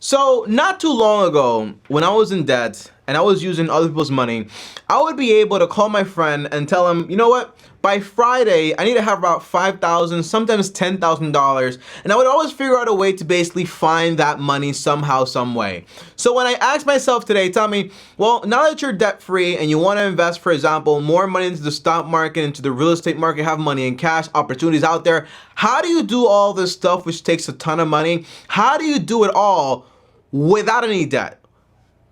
So not too long ago, when I was in debt and I was using other people's money, I would be able to call my friend and tell him, you know what? By Friday, I need to have about $5,000, sometimes $10,000, and I would always figure out a way to basically find that money somehow, some way. So when I asked myself today, Tommy, well, now that you're debt free and you want to invest, for example, more money into the stock market, into the real estate market, have money in cash, opportunities out there, how do you do all this stuff which takes a ton of money? How do you do it all without any debt?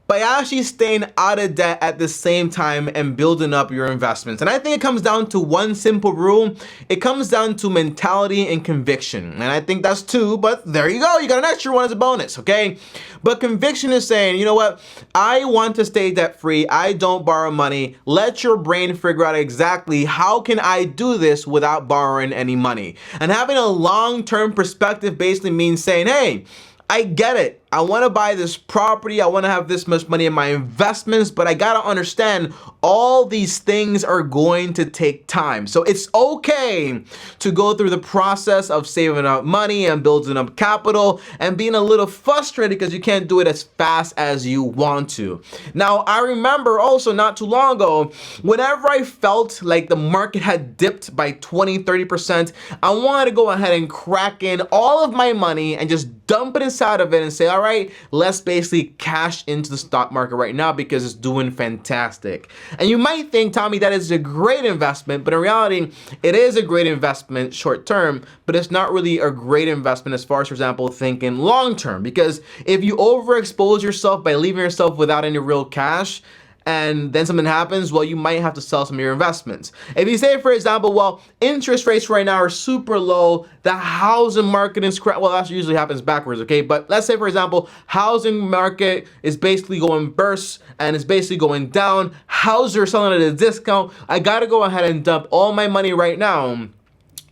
By actually staying out of debt at the same time and building up your investments. And I think it comes down to one simple rule. It comes down to mentality and conviction. And I think that's two, but there you go. You got an extra one as a bonus, okay? But conviction is saying, you know what? I want to stay debt free. I don't borrow money. Let your brain figure out exactly how can I do this without borrowing any money. And having a long-term perspective basically means saying, hey, I get it. I want to buy this property. I want to have this much money in my investments, but I got to understand all these things are going to take time. So it's okay to go through the process of saving up money and building up capital and being a little frustrated because you can't do it as fast as you want to. Now, I remember also not too long ago, whenever I felt like the market had dipped by 20-30%, I wanted to go ahead and crack in all of my money and just dump it inside of it and say, all right, let's basically cash into the stock market right now because it's doing fantastic. And you might think, Tommy, that is a great investment, but in reality, it is a great investment short term, but it's not really a great investment as far as, for example, thinking long term. Because if you overexpose yourself by leaving yourself without any real cash, and then something happens, well, you might have to sell some of your investments. If you say, for example, well, interest rates right now are super low, the housing market is well, that usually happens backwards, okay? But let's say, for example, housing market is basically going burst and it's basically going down. Houses are selling at a discount. I gotta go ahead and dump all my money right now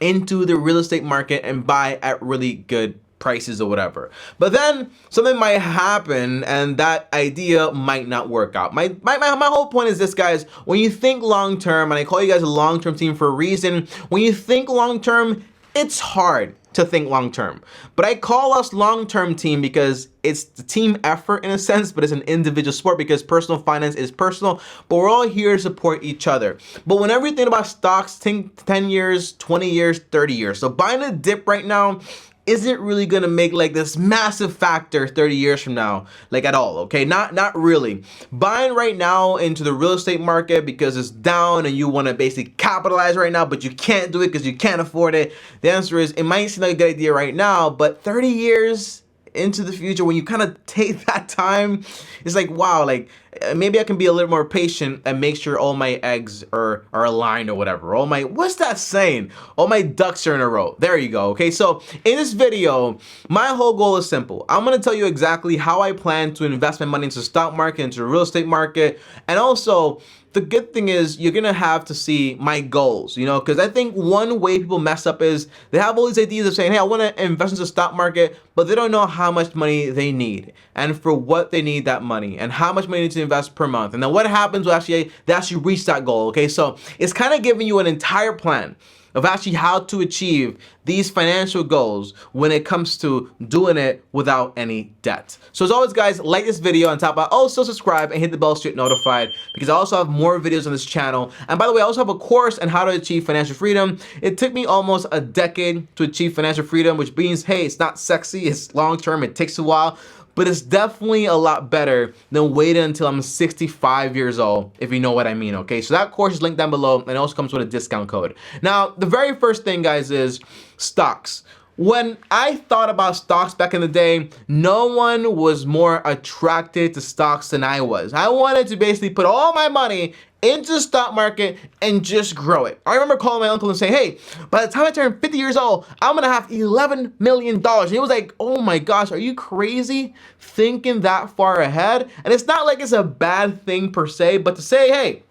into the real estate market and buy at really good prices or whatever. But then something might happen and that idea might not work out. My whole point is this, guys. When you think long term, and I call you guys a long term team for a reason, when you think long term, it's hard to think long term. But I call us long term team because it's the team effort in a sense, but it's an individual sport because personal finance is personal, but we're all here to support each other. But whenever you think about stocks, think 10 years, 20 years, 30 years. So buying a dip right now isn't really gonna make like this massive factor 30 years from now, like at all, okay? Not really. Buying right now into the real estate market because it's down and you wanna basically capitalize right now, but you can't do it because you can't afford it. The answer is, it might seem like a good idea right now, but 30 years into the future, when you kind of take that time, it's like, wow, like maybe I can be a little more patient and make sure all my eggs are aligned or whatever. All my, what's that saying? All my ducks are in a row. There you go. Okay, so in this video, my whole goal is simple. I'm gonna tell you exactly how I plan to invest my money into the stock market, into the real estate market, and also the good thing is you're gonna have to see my goals, you know, because I think one way people mess up is they have all these ideas of saying, hey, I want to invest into the stock market, but they don't know how much money they need and for what they need that money and how much money they need to invest per month. And then what happens when they actually reach that goal, okay? So it's kind of giving you an entire plan of actually how to achieve these financial goals when it comes to doing it without any debt. So as always, guys, like this video on top, also subscribe and hit the bell so you're notified because I also have more videos on this channel. And by the way, I also have a course on how to achieve financial freedom. It took me almost a decade to achieve financial freedom, which means, hey, it's not sexy, it's long-term, it takes a while, but it's definitely a lot better than waiting until I'm 65 years old, if you know what I mean, okay? So that course is linked down below and it also comes with a discount code. Now, the very first thing, guys, is stocks. When I thought about stocks back in the day, no one was more attracted to stocks than I was. I wanted to basically put all my money into the stock market and just grow it. I remember calling my uncle and saying, hey, by the time I turn 50 years old, I'm gonna have $11 million. And he was like, oh my gosh, are you crazy thinking that far ahead? And it's not like it's a bad thing per se, but to say, hey,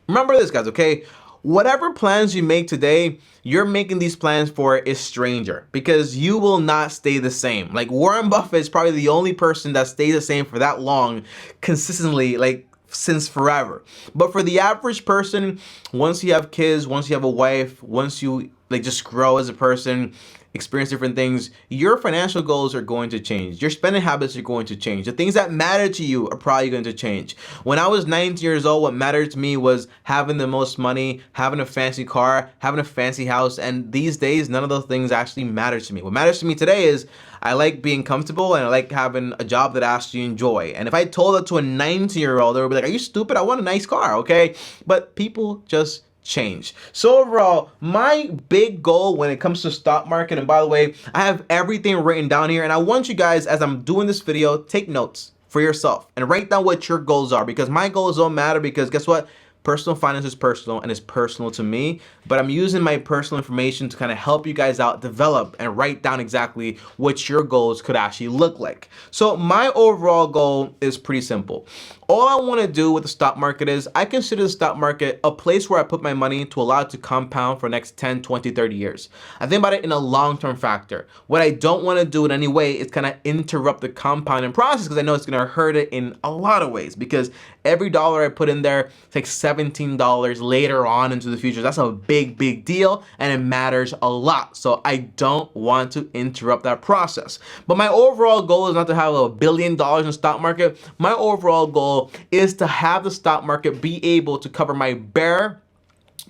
remember this, guys, okay? Whatever plans you make today, you're making these plans for a stranger because you will not stay the same. Like Warren Buffett is probably the only person that stays the same for that long, consistently, like since forever. But for the average person, once you have kids, once you have a wife, once you like just grow as a person, experience different things, your financial goals are going to change. Your spending habits are going to change. The things that matter to you are probably going to change. When I was 19 years old, what mattered to me was having the most money, having a fancy car, having a fancy house, and these days, none of those things actually matter to me. What matters to me today is I like being comfortable and I like having a job that I actually enjoy. And if I told that to a 19-year-old, they would be like, are you stupid? I want a nice car, okay? But people just change. So overall, my big goal when it comes to stock market, and by the way, I have everything written down here, and I want you guys, as I'm doing this video, take notes for yourself and write down what your goals are, because my goals don't matter, because guess what? Personal finance is personal and it's personal to me, but I'm using my personal information to kind of help you guys out, develop and write down exactly what your goals could actually look like. So my overall goal is pretty simple. All I want to do with the stock market is I consider the stock market a place where I put my money to allow it to compound for the next 10, 20, 30 years. I think about it in a long-term factor. What I don't want to do in any way is kind of interrupt the compounding process, because I know it's going to hurt it in a lot of ways, because every dollar I put in there takes $17 later on into the future. That's a big deal, and it matters a lot. So I don't want to interrupt that process. But my overall goal is not to have $1 billion in the stock market. My overall goal is to have the stock market be able to cover my bare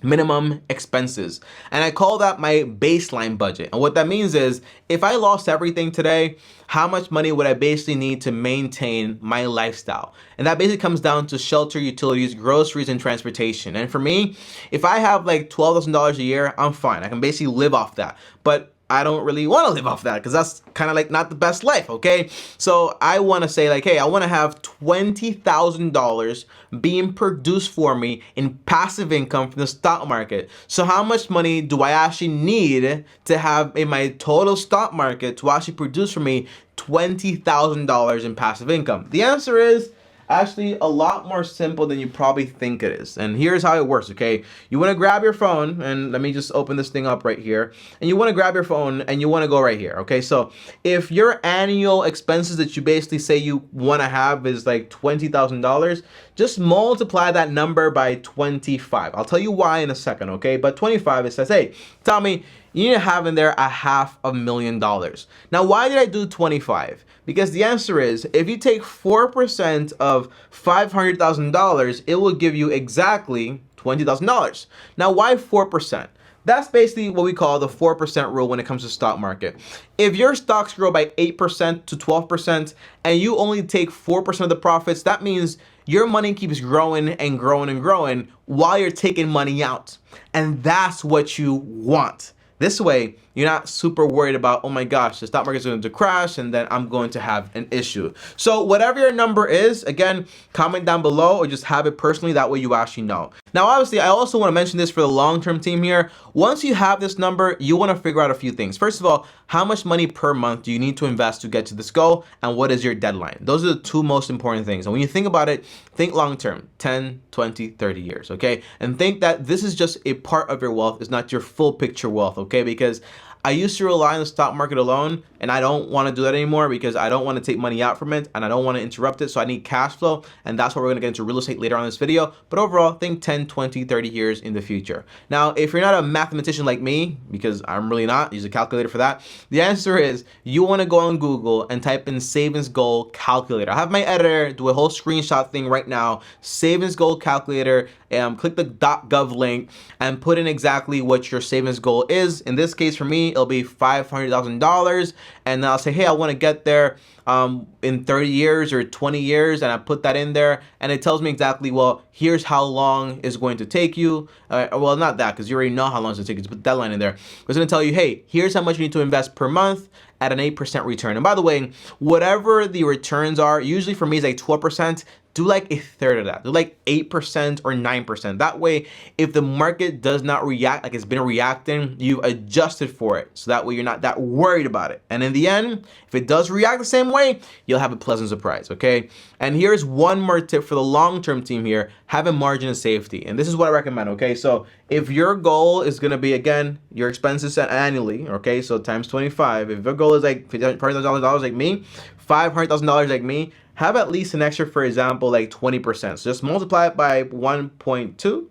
minimum expenses. And I call that my baseline budget. And what that means is, if I lost everything today, how much money would I basically need to maintain my lifestyle? And that basically comes down to shelter, utilities, groceries, and transportation. And for me, if I have like $12,000 a year, I'm fine. I can basically live off that. But I don't really want to live off that, because that's kind of like not the best life, okay? So I want to say like, hey, I want to have $20,000 being produced for me in passive income from the stock market. So how much money do I actually need to have in my total stock market to actually produce for me $20,000 in passive income? The answer is actually a lot more simple than you probably think it is. And here's how it works, okay? You want to grab your phone, and let me just open this thing up right here. And you want to grab your phone and you want to go right here, okay? So if your annual expenses that you basically say you want to have is like $20,000, just multiply that number by 25. I'll tell you why in a second, okay? But 25, it says, hey, Tommy, you need to have in there $500,000. Now, why did I do 25? Because the answer is, if you take 4% of $500,000, it will give you exactly $20,000. Now, why 4%? That's basically what we call the 4% rule when it comes to stock market. If your stocks grow by 8% to 12% and you only take 4% of the profits, that means your money keeps growing and growing and growing while you're taking money out. And that's what you want. This way, you're not super worried about, oh my gosh, the stock market's going to crash and then I'm going to have an issue. So whatever your number is, again, comment down below or just have it personally. That way you actually know. Now, obviously, I also want to mention this for the long-term team here. Once you have this number, you want to figure out a few things. First of all, how much money per month do you need to invest to get to this goal? And what is your deadline? Those are the two most important things. And when you think about it, think long-term, 10, 20, 30 years, okay? And think that this is just a part of your wealth. It's not your full picture wealth, okay? Because I used to rely on the stock market alone, and I don't want to do that anymore, because I don't want to take money out from it and I don't want to interrupt it. So I need cash flow, and that's why we're going to get into real estate later on in this video. But overall, think 10, 20, 30 years in the future. Now, if you're not a mathematician like me, because I'm really not, use a calculator for that, the answer is you want to go on Google and type in savings goal calculator. I have my editor do a whole screenshot thing right now, savings goal calculator, click the .gov link and put in exactly what your savings goal is. In this case, for me, it'll be $500,000, and then I'll say, hey, I want to get there in 30 years or 20 years, and I put that in there, and it tells me exactly, well, here's how long it's going to take you. Well, not that, because you already know how long it's going to take you to put that line in there. It's going to tell you, hey, here's how much you need to invest per month at an 8% return. And by the way, whatever the returns are, usually for me is like 12%. Do like a third of that. Do like 8% or 9%. That way, if the market does not react like it's been reacting, you've adjusted for it. So that way you're not that worried about it. And in the end, if it does react the same way, you'll have a pleasant surprise, okay? And here's one more tip for the long-term team here. Have a margin of safety. And this is what I recommend, okay? So if your goal is gonna be, again, your expenses annually, okay? So times 25. If your goal is like $500,000 like me, $500,000 like me, have at least an extra, for example, like 20%. So just multiply it by 1.2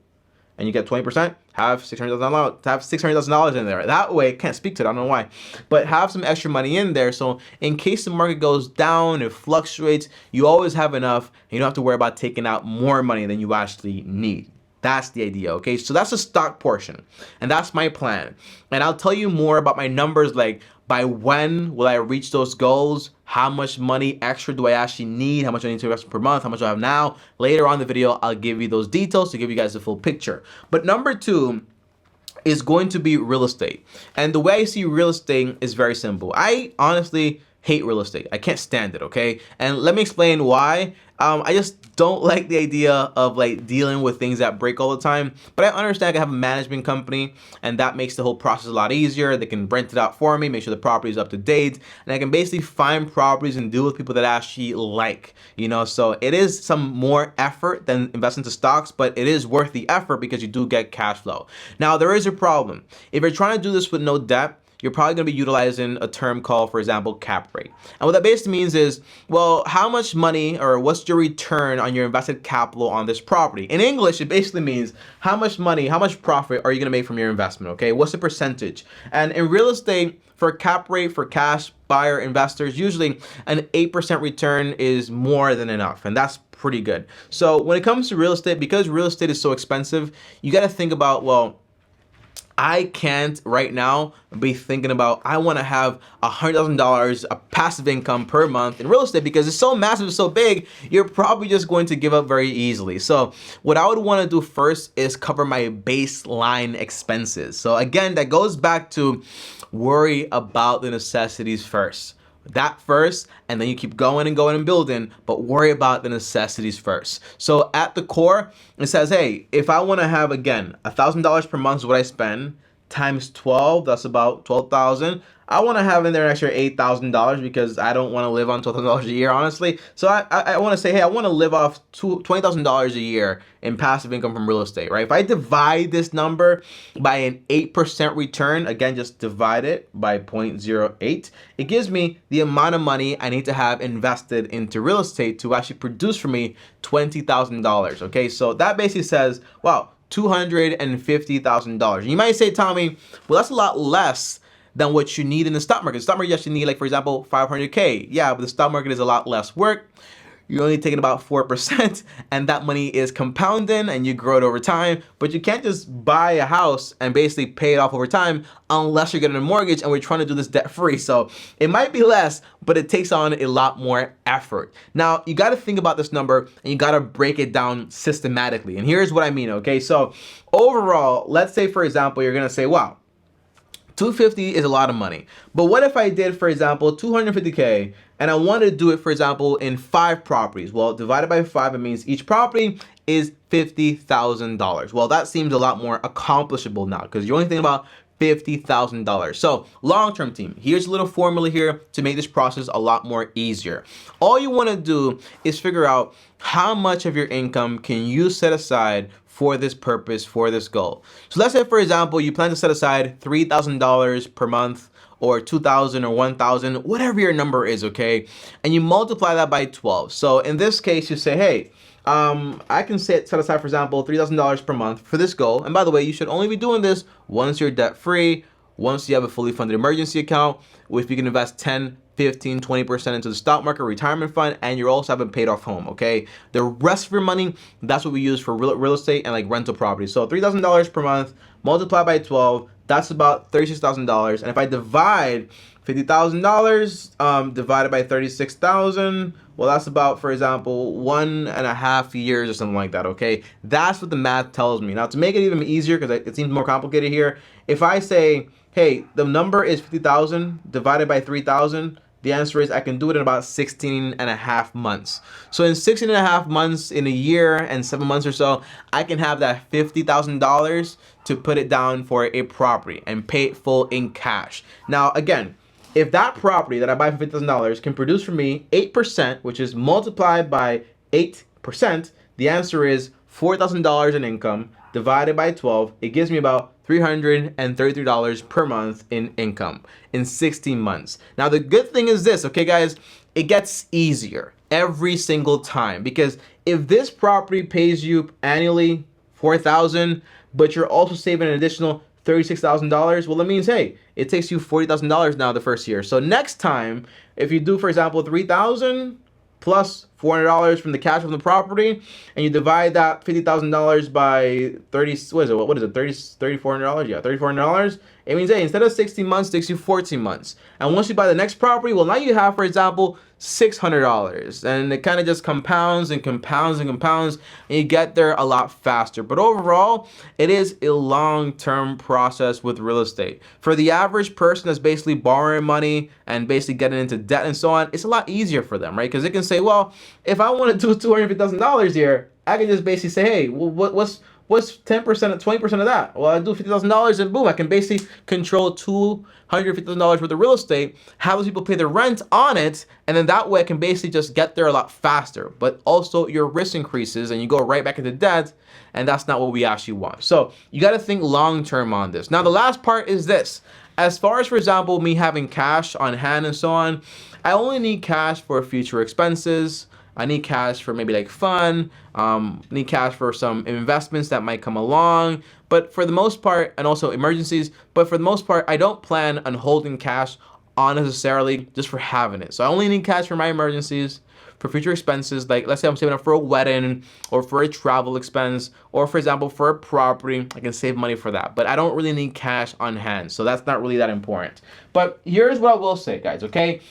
and you get 20%, have $600,000 in there. That way, I can't speak to it, I don't know why, but have some extra money in there. So in case the market goes down, it fluctuates, you always have enough, and you don't have to worry about taking out more money than you actually need. That's the idea, okay? So that's the stock portion, and that's my plan. And I'll tell you more about my numbers, like by when will I reach those goals, how much money extra do I actually need, how much I need to invest per month, how much do I have now. Later on in the video, I'll give you those details to give you guys the full picture. But number two is going to be real estate. And the way I see real estate is very simple. I honestly hate real estate. I can't stand it, okay? And let me explain why. I just don't like the idea of like dealing with things that break all the time. But I understand I can have a management company, and that makes the whole process a lot easier. They can rent it out for me, make sure the property is up to date, and I can basically find properties and deal with people that I actually like, you know? So it is some more effort than investing into stocks, but it is worth the effort because you do get cash flow. Now, there is a problem. If you're trying to do this with no debt, you're probably going to be utilizing a term called, for example, cap rate. And what that basically means is, well, how much money or what's your return on your invested capital on this property? In English, it basically means how much money, how much profit are you going to make from your investment, okay? What's the percentage? And in real estate, for cap rate, for cash buyer investors, usually an 8% return is more than enough, and that's pretty good. So when it comes to real estate, because real estate is so expensive, you got to think about, well, I can't right now be thinking about I want to have $100,000 of passive income per month in real estate because it's so massive, so big, you're probably just going to give up very easily. So what I would want to do first is cover my baseline expenses. So again, that goes back to worry about the necessities first. That first, and then you keep going and going and building, but worry about the necessities first. So at the core, it says, hey, if I want to have, again, $1,000 per month is what I spend, times 12, that's about 12,000. I want to have in there an extra $8,000 because I don't want to live on $12,000 a year, honestly. So I want to say, hey, I want to live off $20,000 a year in passive income from real estate, right? If I divide this number by an 8% return, again, just divide it by 0.08, it gives me the amount of money I need to have invested into real estate to actually produce for me $20,000, okay? So that basically says, wow, $250,000. You might say, Tommy, well, that's a lot less than what you need in the stock market. The stock market, you actually need, like, for example, 500K. Yeah, but the stock market is a lot less work. You're only taking about 4%, and that money is compounding, and you grow it over time. But you can't just buy a house and basically pay it off over time unless you're getting a mortgage, and we're trying to do this debt-free. So it might be less, but it takes on a lot more effort. Now, you got to think about this number, and you got to break it down systematically. And here's what I mean, okay? So overall, let's say, for example, you're going to say, wow, 250 is a lot of money. But what if I did, for example, 250K and I wanted to do it, for example, in 5 properties? Well, divided by 5, it means each property is $50,000. Well, that seems a lot more accomplishable now because you're only thinking about $50,000. So long-term team, here's a little formula here to make this process a lot more easier. All you want to do is figure out how much of your income can you set aside for this purpose, for this goal. So let's say, for example, you plan to set aside $3,000 per month or 2,000 or 1,000, whatever your number is, okay? And you multiply that by 12. So in this case, you say, hey, I can set aside, for example, $3,000 per month for this goal. And by the way, you should only be doing this once you're debt-free, once you have a fully funded emergency account, if you can invest 10, 15, 20% into the stock market, retirement fund, and you're also having paid off home, okay? The rest of your money, that's what we use for real estate and like rental property. So $3,000 per month, multiplied by 12, that's about $36,000. And if I divide $50,000 divided by 36,000, well, that's about, for example, 1.5 years or something like that, okay? That's what the math tells me. Now, to make it even easier, because it seems more complicated here, if I say, hey, the number is 50,000 divided by 3,000, the answer is I can do it in about 16.5 months. So in 16.5 months, in a year and 7 months or so, I can have that $50,000 to put it down for a property and pay it full in cash. Now, again, if that property that I buy for $50,000 can produce for me 8%, which is multiplied by 8%, the answer is $4,000 in income divided by 12. It gives me about $333 per month in income in 16 months. Now, the good thing is this, okay, guys, it gets easier every single time, because if this property pays you annually $4,000, but you're also saving an additional $36,000, well, that means, hey, it takes you $40,000 now the first year. So next time, if you do, for example, $3,000 plus $400 from the cash from the property, and you divide that $50,000 by 30, what is it, $3,400? Yeah, $3,400. It means, hey, instead of 16 months, it takes you 14 months. And once you buy the next property, well, now you have, for example, $600. And it kind of just compounds and compounds and compounds, and you get there a lot faster. But overall, it is a long-term process with real estate. For the average person that's basically borrowing money and basically getting into debt and so on, it's a lot easier for them, right? Because they can say, well, if I want to do $250,000 here, I can just basically say, hey, well, what's 10%, 20% of that? Well, I do $50,000 and boom, I can basically control $250,000 worth of real estate, have those people pay the rent on it, and then that way I can basically just get there a lot faster. But also your risk increases and you go right back into debt, and that's not what we actually want. So you got to think long-term on this. Now, the last part is this. As far as, for example, me having cash on hand and so on, I only need cash for future expenses. I need cash for maybe like fun, need cash for some investments that might come along, but for the most part, and also emergencies, but for the most part, I don't plan on holding cash unnecessarily just for having it. So I only need cash for my emergencies, for future expenses, like let's say I'm saving up for a wedding or for a travel expense, or for example, for a property, I can save money for that, but I don't really need cash on hand. So that's not really that important. But here's what I will say, guys, okay?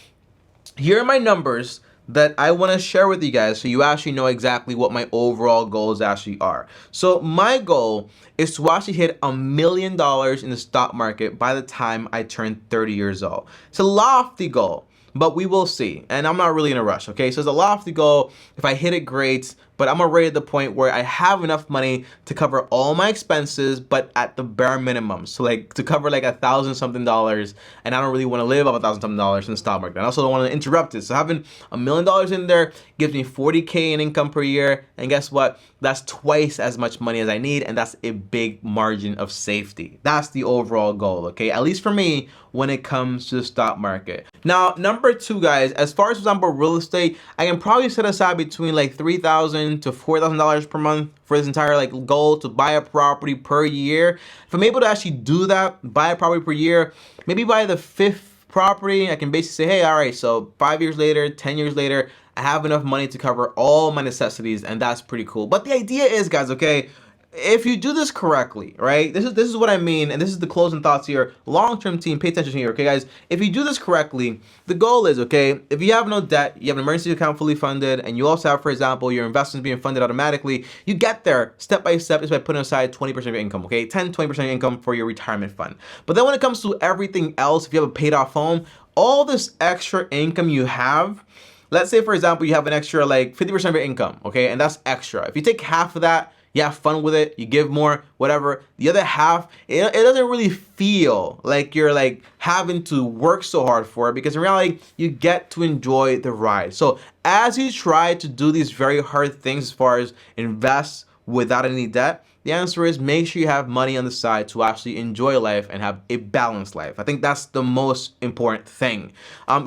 Here are my numbers that I want to share with you guys so you actually know exactly what my overall goals actually are. So my goal is to actually hit $1 million in the stock market by the time I turn 30 years old. It's a lofty goal, but we will see. And I'm not really in a rush, okay? So it's a lofty goal. If I hit it, great. But I'm already at the point where I have enough money to cover all my expenses, but at the bare minimum. So like to cover like $1,000 something, and I don't really want to live off $1,000 something in the stock market. I also don't want to interrupt it. So having $1 million in there gives me $40K in income per year. And guess what? That's twice as much money as I need, and that's a big margin of safety. That's the overall goal, okay? At least for me, when it comes to the stock market. Now, number two, guys, as far as, for example, real estate, I can probably set aside between like $3,000 to $4,000 per month for this entire like goal to buy a property per year. If I'm able to actually do that, buy a property per year, maybe by the 5th property, I can basically say, hey, all right, so 5 years later, 10 years later, I have enough money to cover all my necessities, and that's pretty cool. But the idea is, guys, okay, if you do this correctly, right? This is what I mean, and this is the closing thoughts here. Long-term team, pay attention here, okay, guys? If you do this correctly, the goal is, okay, if you have no debt, you have an emergency account fully funded, and you also have, for example, your investments being funded automatically, you get there step by step just by putting aside 20% of your income, okay? 10-20% of your income for your retirement fund. But then when it comes to everything else, if you have a paid off home, all this extra income you have, let's say, for example, you have an extra like 50% of your income, okay? And that's extra. If you take half of that, you have fun with it, you give more, whatever. The other half, it doesn't really feel like you're like having to work so hard for it, because in reality, you get to enjoy the ride. So as you try to do these very hard things as far as invest without any debt, the answer is make sure you have money on the side to actually enjoy life and have a balanced life. I think that's the most important thing.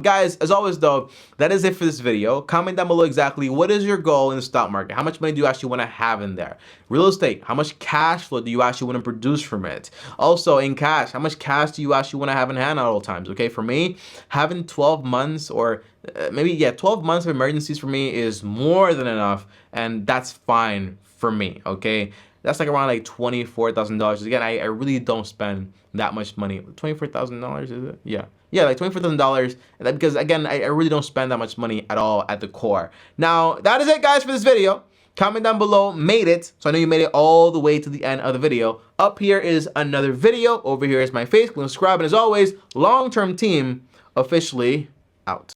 Guys, as always though, that is it for this video. Comment down below exactly what is your goal in the stock market. How much money do you actually want to have in there? Real estate, how much cash flow do you actually want to produce from it? Also in cash, how much cash do you actually want to have in hand at all times? Okay, for me, having 12 months or maybe 12 months of emergencies for me is more than enough, and that's fine for me, okay? That's like around like $24,000. Again, I really don't spend that much money. $24,000, is it? Yeah, like $24,000, because again, I really don't spend that much money at all at the core. Now, that is it, guys, for this video. Comment down below, made it, so I know you made it all the way to the end of the video. Up here is another video. Over here is my face. Click subscribe, and as always, long-term team officially out.